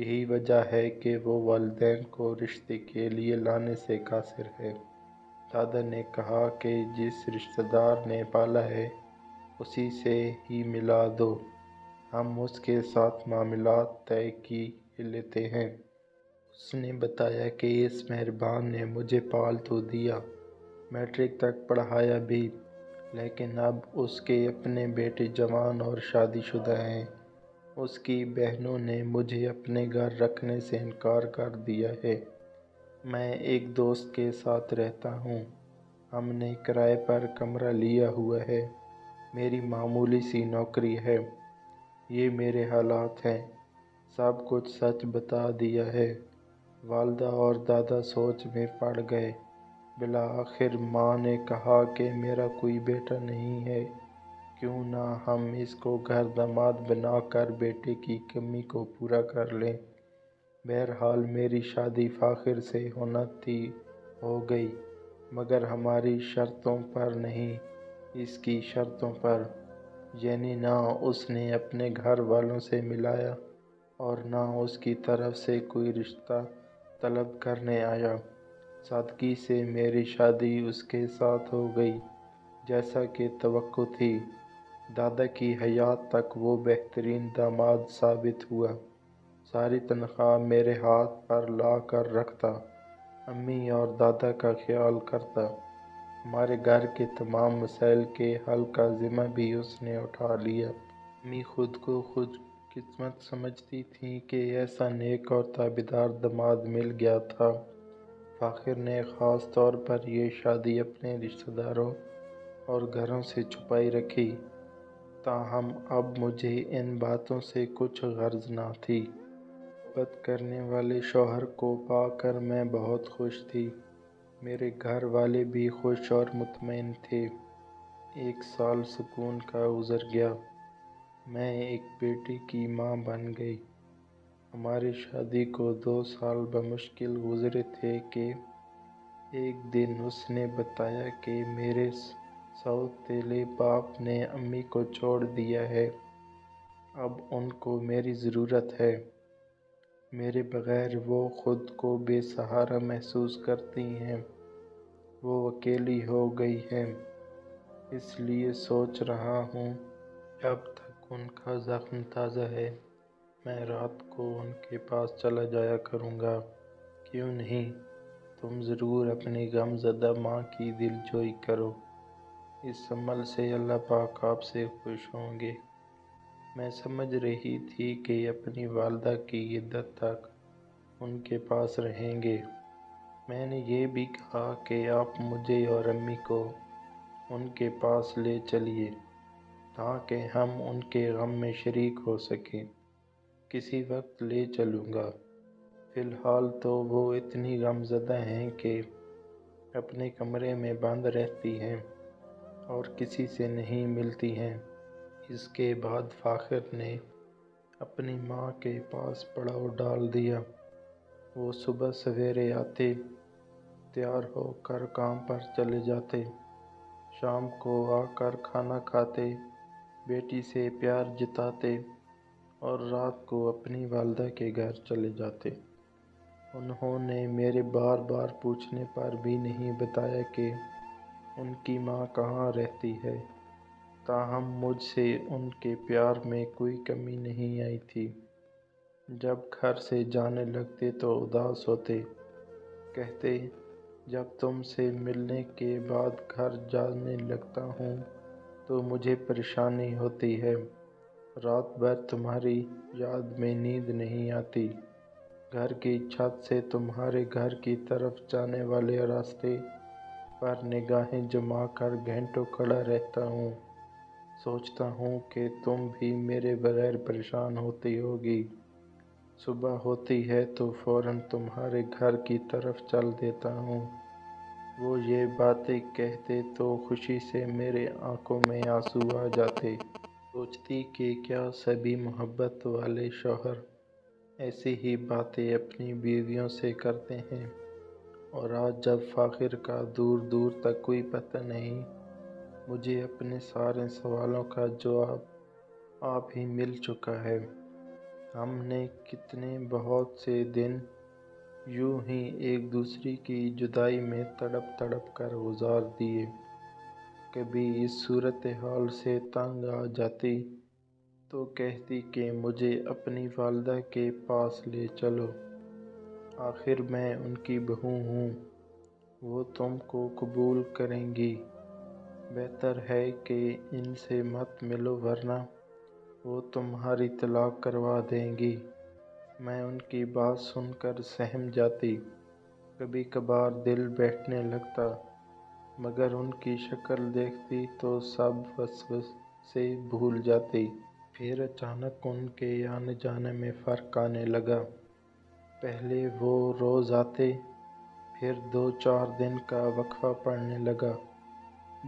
یہی وجہ ہے کہ وہ والدین کو رشتے کے لیے لانے سے قاصر ہے۔ دادا نے کہا کہ جس رشتہ دار نے پالا ہے اسی سے ہی ملا دو، ہم اس کے ساتھ معاملات طے کی لیتے ہیں۔ اس نے بتایا کہ اس مہربان نے مجھے پال تو دیا، میٹرک تک پڑھایا بھی، لیکن اب اس کے اپنے بیٹے جوان اور شادی شدہ ہیں۔ اس کی بہنوں نے مجھے اپنے گھر رکھنے سے انکار کر دیا ہے۔ میں ایک دوست کے ساتھ رہتا ہوں، ہم نے کرائے پر کمرہ لیا ہوا ہے، میری معمولی سی نوکری ہے۔ یہ میرے حالات ہیں، سب کچھ سچ بتا دیا ہے۔ والدہ اور دادا سوچ میں پڑ گئے۔ بالآخر ماں نے کہا کہ میرا کوئی بیٹا نہیں ہے، کیوں نہ ہم اس کو گھر داماد بنا کر بیٹے کی کمی کو پورا کر لیں۔ بہرحال میری شادی فاخر سے ہونا تھی، ہو گئی، مگر ہماری شرطوں پر نہیں، اس کی شرطوں پر، یعنی نہ اس نے اپنے گھر والوں سے ملایا اور نہ اس کی طرف سے کوئی رشتہ طلب کرنے آیا۔ سادگی سے میری شادی اس کے ساتھ ہو گئی جیسا کہ توقع تھی۔ دادا کی حیات تک وہ بہترین داماد ثابت ہوا، ساری تنخواہ میرے ہاتھ پر لا کر رکھتا، امی اور دادا کا خیال کرتا، ہمارے گھر کے تمام مسائل کے حل کا ذمہ بھی اس نے اٹھا لیا۔ امی خود کو خوش قسمت سمجھتی تھیں کہ ایسا نیک اور تابعدار داماد مل گیا تھا۔ فاخر نے خاص طور پر یہ شادی اپنے رشتہ داروں اور گھروں سے چھپائی رکھی، تاہم اب مجھے ان باتوں سے کچھ غرض نہ تھی۔ محبت کرنے والے شوہر کو پا کر میں بہت خوش تھی، میرے گھر والے بھی خوش اور مطمئن تھے۔ 1 سال سکون کا گزر گیا، میں ایک بیٹے کی ماں بن گئی۔ ہماری شادی کو 2 سال بمشکل گزرے تھے کہ ایک دن اس نے بتایا کہ میرے سوتیلے باپ نے امی کو چھوڑ دیا ہے، اب ان کو میری ضرورت ہے، میرے بغیر وہ خود کو بے سہارا محسوس کرتی ہیں، وہ اکیلی ہو گئی ہیں، اس لیے سوچ رہا ہوں جب تک ان کا زخم تازہ ہے میں رات کو ان کے پاس چلا جایا کروں گا۔ کیوں نہیں، تم ضرور اپنی غم زدہ ماں کی دل جوئی کرو، اس عمل سے اللہ پاک آپ سے خوش ہوں گے۔ میں سمجھ رہی تھی کہ اپنی والدہ کی عدت تک ان کے پاس رہیں گے۔ میں نے یہ بھی کہا کہ آپ مجھے اور امی کو ان کے پاس لے چلیے تاکہ ہم ان کے غم میں شریک ہو سکیں۔ کسی وقت لے چلوں گا، فی الحال تو وہ اتنی غم زدہ ہیں کہ اپنے کمرے میں بند رہتی ہیں اور کسی سے نہیں ملتی ہیں۔ اس کے بعد فاخر نے اپنی ماں کے پاس پڑاؤ ڈال دیا۔ وہ صبح سویرے آتے، تیار ہو کر کام پر چلے جاتے، شام کو آ کر کھانا کھاتے، بیٹی سے پیار جتاتے اور رات کو اپنی والدہ کے گھر چلے جاتے۔ انہوں نے میرے بار بار پوچھنے پر بھی نہیں بتایا کہ ان کی ماں کہاں رہتی ہے، تاہم مجھ سے ان کے پیار میں کوئی کمی نہیں آئی تھی۔ جب گھر سے جانے لگتے تو اداس ہوتے، کہتے جب تم سے ملنے کے بعد گھر جانے لگتا ہوں تو مجھے پریشانی ہوتی ہے، رات بھر تمہاری یاد میں نیند نہیں آتی، گھر کی چھت سے تمہارے گھر کی طرف جانے والے راستے پر نگاہیں جما کر گھنٹوں کھڑا رہتا ہوں، سوچتا ہوں کہ تم بھی میرے بغیر پریشان ہوتی ہوگی، صبح ہوتی ہے تو فوراً تمہارے گھر کی طرف چل دیتا ہوں۔ وہ یہ باتیں کہتے تو خوشی سے میرے آنکھوں میں آنسو آ جاتے۔ سوچتی کہ کیا سبھی محبت والے شوہر ایسی ہی باتیں اپنی بیویوں سے کرتے ہیں، اور آج جب فاخر کا دور دور تک کوئی پتہ نہیں، مجھے اپنے سارے سوالوں کا جواب آپ ہی مل چکا ہے۔ ہم نے کتنے بہت سے دن یوں ہی ایک دوسرے کی جدائی میں تڑپ تڑپ کر گزار دیے۔ کبھی اس صورتحال سے تنگ آ جاتی تو کہتی کہ مجھے اپنی والدہ کے پاس لے چلو، آخر میں ان کی بہو ہوں، وہ تم کو قبول کریں گی، بہتر ہے کہ ان سے مت ملو ورنہ وہ تمہاری طلاق کروا دیں گی۔ میں ان کی بات سن کر سہم جاتی، کبھی کبھار دل بیٹھنے لگتا، مگر ان کی شکل دیکھتی تو سب وسوسے بھول جاتی۔ پھر اچانک ان کے آنے جانے میں فرق آنے لگا۔ پہلے وہ روز آتے، پھر 2-4 دن کا وقفہ پڑنے لگا،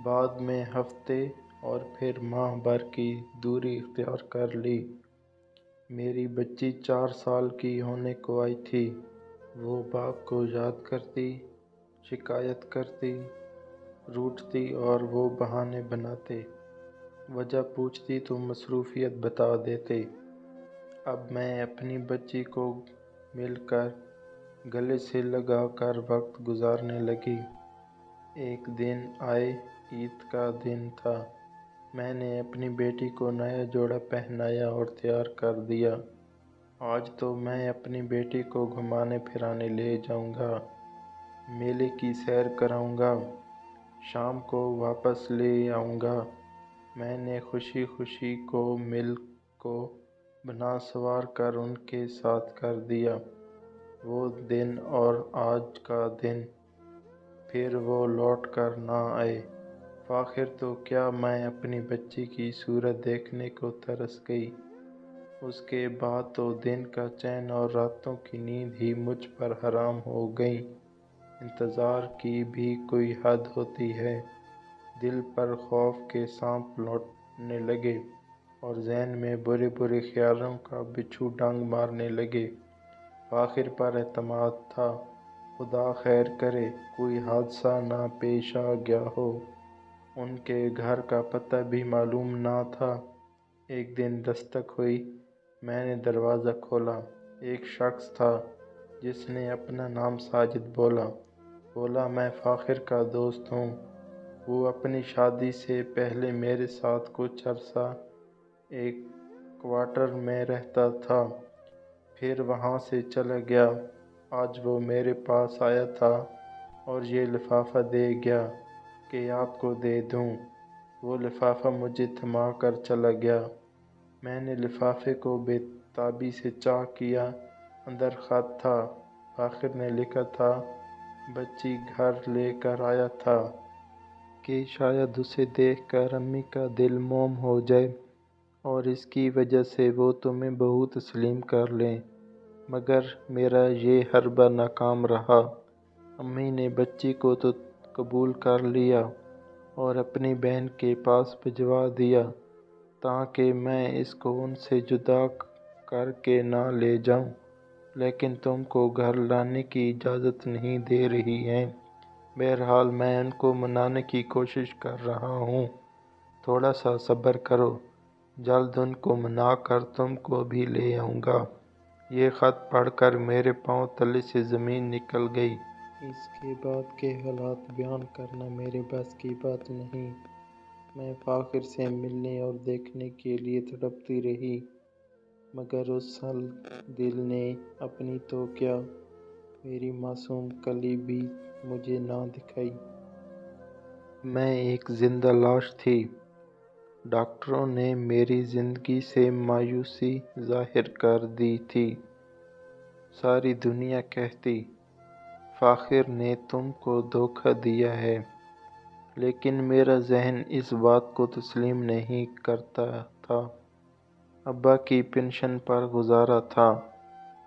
بعد میں ہفتے اور پھر ماہ بھر کی دوری اختیار کر لی۔ میری بچی 4 سال کی ہونے کو آئی تھی۔ وہ باپ کو یاد کرتی، شکایت کرتی، روٹھتی اور وہ بہانے بناتے، وجہ پوچھتی تو مصروفیت بتا دیتے۔ اب میں اپنی بچی کو مل کر گلے سے لگا کر وقت گزارنے لگی۔ ایک دن آئے، عید کا دن تھا، میں نے اپنی بیٹی کو نیا جوڑا پہنایا اور تیار کر دیا۔ آج تو میں اپنی بیٹی کو گھمانے پھرانے لے جاؤں گا، میلے کی سیر کراؤں گا، شام کو واپس لے آؤں گا۔ میں نے خوشی خوشی کو مل کو بنا سوار کر ان کے ساتھ کر دیا۔ وہ دن اور آج کا دن پھر وہ لوٹ کر نہ آئے۔ فآخر تو کیا، میں اپنی بچی کی صورت دیکھنے کو ترس گئی۔ اس کے بعد تو دن کا چین اور راتوں کی نیند ہی مجھ پر حرام ہو گئیں۔ انتظار کی بھی کوئی حد ہوتی ہے۔ دل پر خوف کے سانپ لوٹنے لگے اور ذہن میں برے برے خیالوں کا بچھو ڈنگ مارنے لگے۔ آخر پر اعتماد تھا، خدا خیر کرے، کوئی حادثہ نہ پیش آ گیا ہو۔ ان کے گھر کا پتہ بھی معلوم نہ تھا۔ ایک دن دستک ہوئی، میں نے دروازہ کھولا۔ ایک شخص تھا جس نے اپنا نام ساجد بولا میں فاخر کا دوست ہوں۔ وہ اپنی شادی سے پہلے میرے ساتھ کچھ عرصہ ایک کوارٹر میں رہتا تھا، پھر وہاں سے چلا گیا۔ آج وہ میرے پاس آیا تھا اور یہ لفافہ دے گیا کہ آپ کو دے دوں۔ وہ لفافہ مجھے تھما کر چلا گیا۔ میں نے لفافے کو بے تابی سے چاک کیا، اندر خط تھا۔ آخر نے لکھا تھا، بچی گھر لے کر آیا تھا کہ شاید اسے دیکھ کر امی کا دل موم ہو جائے اور اس کی وجہ سے وہ تمہیں بہو تسلیم کر لیں، مگر میرا یہ حربہ ناکام رہا۔ امی نے بچی کو تو قبول کر لیا اور اپنی بہن کے پاس بھجوا دیا تاکہ میں اس کو ان سے جدا کر کے نہ لے جاؤں، لیکن تم کو گھر لانے کی اجازت نہیں دے رہی ہیں۔ بہرحال میں ان کو منانے کی کوشش کر رہا ہوں، تھوڑا سا صبر کرو، جلد ان کو منا کر تم کو بھی لے آؤں گا۔ یہ خط پڑھ کر میرے پاؤں تلے سے زمین نکل گئی۔ اس کے بعد کے حالات بیان کرنا میرے بس کی بات نہیں۔ میں فاخر سے ملنے اور دیکھنے کے لیے تڑپتی رہی، مگر اس سخت دل نے اپنی تو کیا، میری معصوم کلی بھی مجھے نہ دکھائی۔ میں ایک زندہ لاش تھی۔ ڈاکٹروں نے میری زندگی سے مایوسی ظاہر کر دی تھی۔ ساری دنیا کہتی، فاخر نے تم کو دھوکہ دیا ہے، لیکن میرا ذہن اس بات کو تسلیم نہیں کرتا تھا۔ ابا کی پنشن پر گزارا تھا،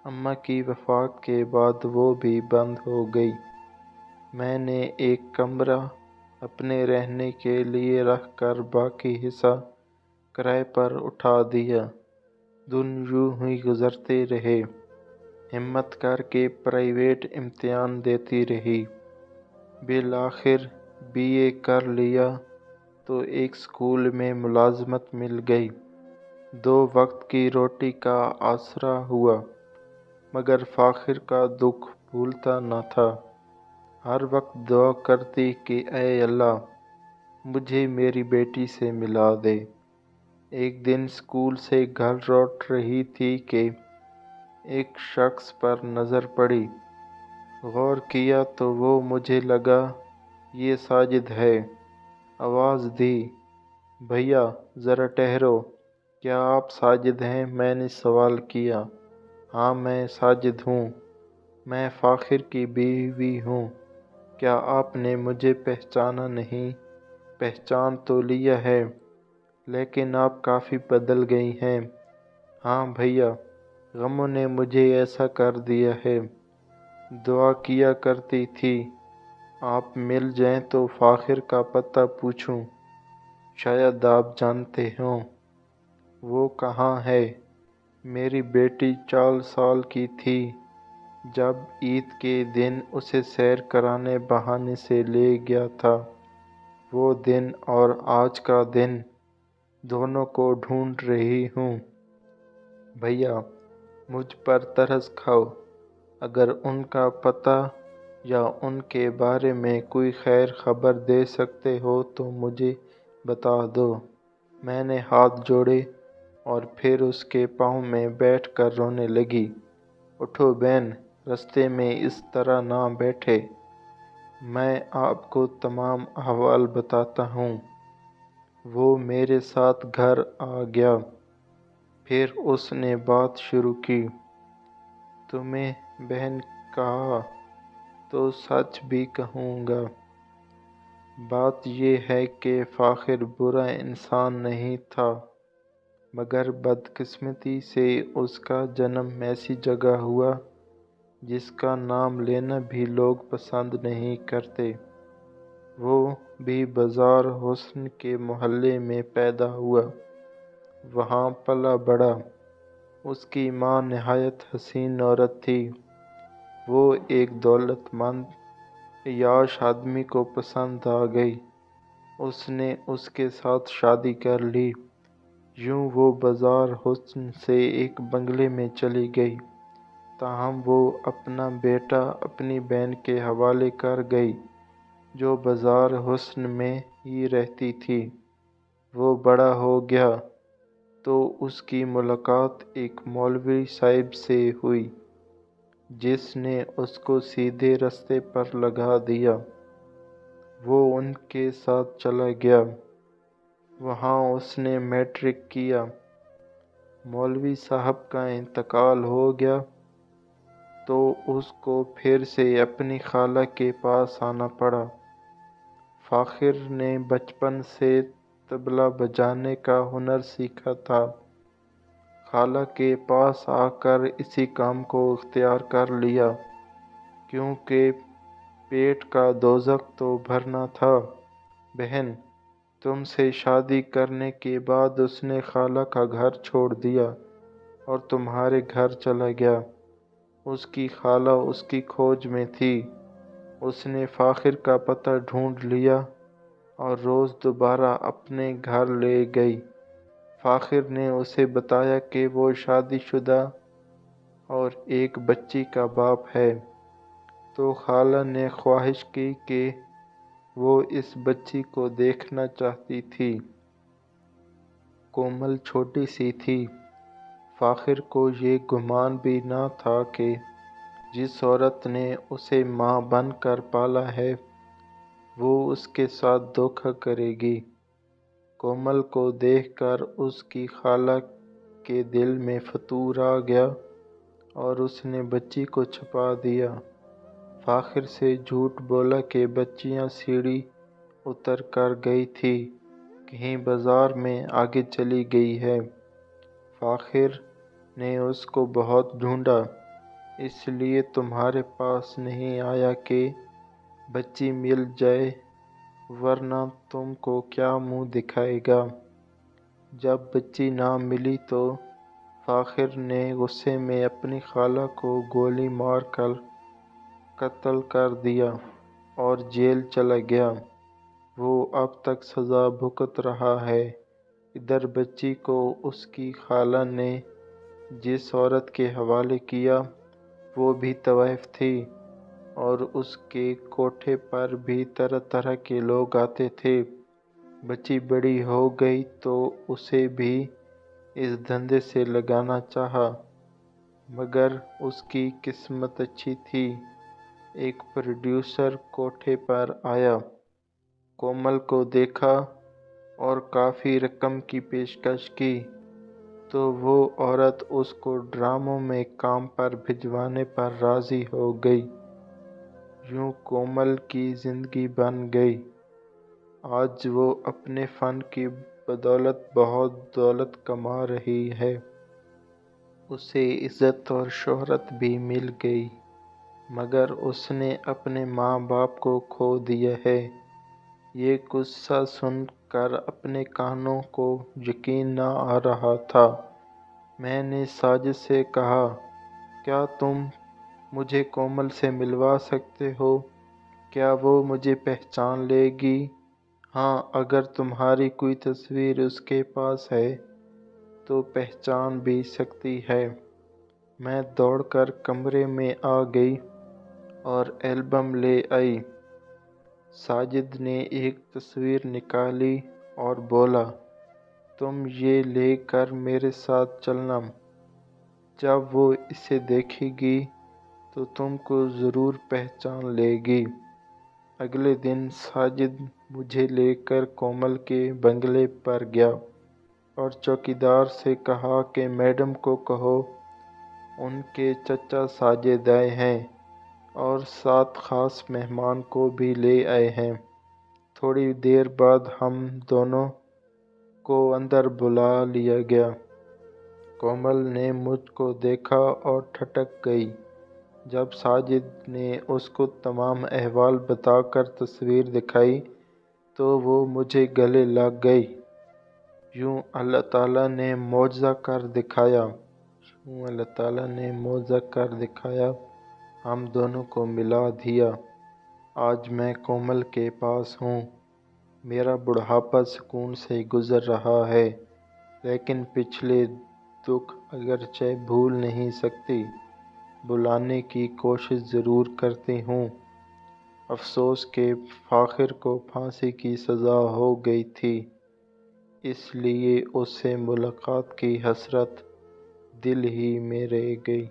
اماں کی وفات کے بعد وہ بھی بند ہو گئی۔ میں نے ایک کمرہ اپنے رہنے کے لیے رکھ کر باقی حصہ کرائے پر اٹھا دیا۔ دن یوں ہی گزرتے رہے، ہمت کر کے پرائیویٹ امتحان دیتی رہی۔ بالآخر BA کر لیا تو ایک اسکول میں ملازمت مل گئی۔ دو وقت کی روٹی کا آسرا ہوا، مگر فاخر کا دکھ بھولتا نہ تھا۔ ہر وقت دعا کرتی کہ اے اللہ مجھے میری بیٹی سے ملا دے۔ ایک دن اسکول سے گھر لوٹ رہی تھی کہ ایک شخص پر نظر پڑی۔ غور کیا تو وہ مجھے لگا یہ ساجد ہے۔ آواز دی، بھیا ذرا ٹھہرو، کیا آپ ساجد ہیں؟ میں نے سوال کیا۔ ہاں میں ساجد ہوں، میں فاخر کی بیوی ہوں۔ کیا آپ نے مجھے پہچانا نہیں؟ پہچان تو لیا ہے، لیکن آپ کافی بدل گئی ہیں۔ ہاں بھیا، غموں نے مجھے ایسا کر دیا ہے۔ دعا کیا کرتی تھی آپ مل جائیں تو فاخر کا پتہ پوچھوں، شاید آپ جانتے ہوں۔ وہ کہاں ہے؟ میری بیٹی 4 سال کی تھی جب عید کے دن اسے سیر کرانے بہانے سے لے گیا تھا۔ وہ دن اور آج کا دن دونوں کو ڈھونڈ رہی ہوں۔ بھیا مجھ پر ترس کھاؤ، اگر ان کا پتہ یا ان کے بارے میں کوئی خیر خبر دے سکتے ہو تو مجھے بتا دو۔ میں نے ہاتھ جوڑے اور پھر اس کے پاؤں میں بیٹھ کر رونے لگی۔ اٹھو بہن، رستے میں اس طرح نہ بیٹھے، میں آپ کو تمام احوال بتاتا ہوں۔ وہ میرے ساتھ گھر آ گیا۔ پھر اس نے بات شروع کی۔ تمہیں بہن کہا تو سچ بھی کہوں گا۔ بات یہ ہے کہ فاخر برا انسان نہیں تھا، مگر بدقسمتی سے اس کا جنم ایسی جگہ ہوا جس کا نام لینا بھی لوگ پسند نہیں کرتے۔ وہ بھی بازار حسن کے محلے میں پیدا ہوا، وہاں پلا بڑھا۔ اس کی ماں نہایت حسین عورت تھی۔ وہ ایک دولت مند عیاش آدمی کو پسند آ گئی۔ اس نے اس کے ساتھ شادی کر لی۔ یوں وہ بازار حسن سے ایک بنگلے میں چلی گئی، تاہم وہ اپنا بیٹا اپنی بہن کے حوالے کر گئی جو بازار حسن میں ہی رہتی تھی۔ وہ بڑا ہو گیا تو اس کی ملاقات ایک مولوی صاحب سے ہوئی جس نے اس کو سیدھے رستے پر لگا دیا۔ وہ ان کے ساتھ چلا گیا۔ وہاں اس نے میٹرک کیا۔ مولوی صاحب کا انتقال ہو گیا تو اس کو پھر سے اپنی خالہ کے پاس آنا پڑا۔ فاخر نے بچپن سے طبلہ بجانے کا ہنر سیکھا تھا۔ خالہ کے پاس آ کر اسی کام کو اختیار کر لیا، کیونکہ پیٹ کا دوزخ تو بھرنا تھا۔ بہن، تم سے شادی کرنے کے بعد اس نے خالہ کا گھر چھوڑ دیا اور تمہارے گھر چلا گیا۔ اس کی خالہ اس کی کھوج میں تھی۔ اس نے فاخر کا پتہ ڈھونڈ لیا اور روز دوبارہ اپنے گھر لے گئی۔ فاخر نے اسے بتایا کہ وہ شادی شدہ اور ایک بچی کا باپ ہے، تو خالہ نے خواہش کی کہ وہ اس بچی کو دیکھنا چاہتی تھی۔ کومل چھوٹی سی تھی۔ فاخر کو یہ گمان بھی نہ تھا کہ جس عورت نے اسے ماں بن کر پالا ہے وہ اس کے ساتھ دھوکہ کرے گی۔ کومل کو دیکھ کر اس کی خالہ کے دل میں فتور آ گیا اور اس نے بچی کو چھپا دیا۔ فاخر سے جھوٹ بولا کہ بچیاں سیڑھی اتر کر گئی تھی، کہیں بازار میں آگے چلی گئی ہے۔ فاخر نے اس کو بہت ڈھونڈا، اس لیے تمہارے پاس نہیں آیا کہ بچی مل جائے، ورنہ تم کو کیا منہ دکھائے گا۔ جب بچی نہ ملی تو فاخر نے غصے میں اپنی خالہ کو گولی مار کر قتل کر دیا اور جیل چلا گیا۔ وہ اب تک سزا بھگت رہا ہے۔ ادھر بچی کو اس کی خالہ نے جس عورت کے حوالے کیا وہ بھی طوائف تھی، اور اس کے کوٹھے پر بھی طرح طرح کے لوگ آتے تھے۔ بچی بڑی ہو گئی تو اسے بھی اس دھندے سے لگانا چاہا، مگر اس کی قسمت اچھی تھی۔ ایک پروڈیوسر کوٹھے پر آیا، کومل کو دیکھا اور کافی رقم کی پیشکش کی، تو وہ عورت اس کو ڈراموں میں کام پر بھجوانے پر راضی ہو گئی۔ یوں کومل کی زندگی بن گئی۔ آج وہ اپنے فن کی بدولت بہت دولت کما رہی ہے۔ اسے عزت اور شہرت بھی مل گئی، مگر اس نے اپنے ماں باپ کو کھو دیا ہے۔ یہ قصہ سن کر اپنے کانوں کو یقین نہ آ رہا تھا۔ میں نے ساجد سے کہا، کیا تم مجھے کومل سے ملوا سکتے ہو؟ کیا وہ مجھے پہچان لے گی؟ ہاں، اگر تمہاری کوئی تصویر اس کے پاس ہے تو پہچان بھی سکتی ہے۔ میں دوڑ کر کمرے میں آ گئی اور البم لے آئی۔ ساجد نے ایک تصویر نکالی اور بولا، تم یہ لے کر میرے ساتھ چلنا۔ جب وہ اسے دیکھے گی تو تم کو ضرور پہچان لے گی۔ اگلے دن ساجد مجھے لے کر کومل کے بنگلے پر گیا اور چوکیدار سے کہا کہ میڈم کو کہو ان کے چچا ساجد آئے ہیں اور 7 خاص مہمان کو بھی لے آئے ہیں۔ تھوڑی دیر بعد ہم دونوں کو اندر بلا لیا گیا۔ کومل نے مجھ کو دیکھا اور ٹھٹک گئی۔ جب ساجد نے اس کو تمام احوال بتا کر تصویر دکھائی تو وہ مجھے گلے لگ گئی۔ یوں اللہ تعالیٰ نے معجزہ کر دکھایا، ہم دونوں کو ملا دیا۔ آج میں کومل کے پاس ہوں۔ میرا بڑھاپا سکون سے گزر رہا ہے، لیکن پچھلے دکھ اگرچہ بھول نہیں سکتی، بھلانے کی کوشش ضرور کرتی ہوں۔ افسوس کہ فاخر کو پھانسی کی سزا ہو گئی تھی، اس لیے اس سے ملاقات کی حسرت دل ہی میں رہ گئی۔